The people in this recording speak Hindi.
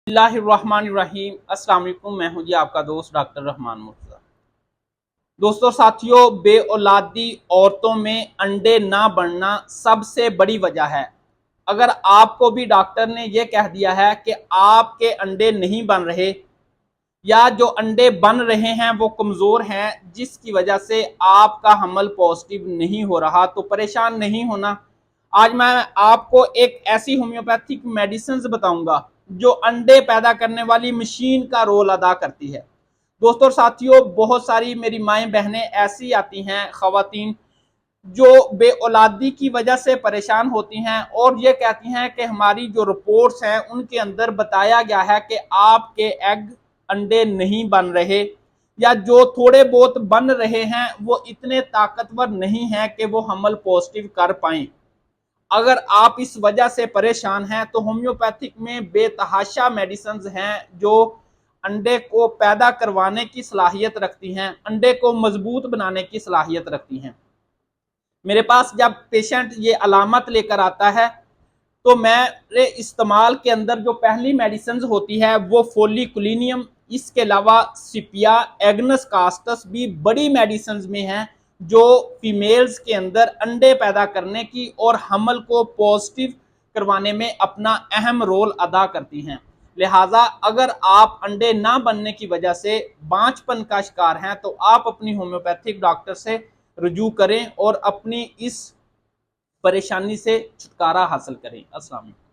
बिस्मिल्लाहिर्रहमानिर्रहीम। अस्सलाम वालेकुम। मैं हूं जी आपका दोस्त डॉक्टर रहमान मुर्तज़ा। दोस्तों साथियों, बे औलादी औरतों में अंडे ना बनना सबसे बड़ी वजह है। अगर आपको भी डॉक्टर ने यह कह दिया है कि आपके अंडे नहीं बन रहे या जो अंडे बन रहे हैं वो कमज़ोर हैं, जिसकी वजह से आपका हमल पॉजिटिव नहीं हो रहा, तो परेशान नहीं होना। आज मैं आपको एक ऐसी होम्योपैथिक मेडिसिन बताऊंगा जो अंडे पैदा करने वाली मशीन का रोल अदा करती है। दोस्तों और साथियों, बहुत सारी मेरी माएँ बहनें ऐसी आती हैं, ख़वातीन, जो बे औलादी की वजह से परेशान होती हैं और ये कहती हैं कि हमारी जो रिपोर्ट्स हैं उनके अंदर बताया गया है कि आपके एग अंडे नहीं बन रहे, या जो थोड़े बहुत बन रहे हैं वो इतने ताकतवर नहीं हैं कि वो हमल पॉजिटिव कर पाएं। अगर आप इस वजह से परेशान हैं तो होम्योपैथिक में बेतहाशा मेडिसिन हैं जो अंडे को पैदा करवाने की सलाहियत रखती हैं, अंडे को मजबूत बनाने की सलाहियत रखती हैं। मेरे पास जब पेशेंट ये अलामत लेकर आता है तो मेरे इस्तेमाल के अंदर जो पहली मेडिसिन होती है वो फोलिकुलिनियम, इसके अलावा सिपिया, एग्नस कास्टस भी बड़ी मेडिसिन में हैं जो फीमेल्स के अंदर अंडे पैदा करने की और हमल को पॉजिटिव करवाने में अपना अहम रोल अदा करती हैं। लिहाजा अगर आप अंडे ना बनने की वजह से बांझपन का शिकार हैं तो आप अपनी होम्योपैथिक डॉक्टर से रुजू करें और अपनी इस परेशानी से छुटकारा हासिल करें। अस्सलाम वालेकुम।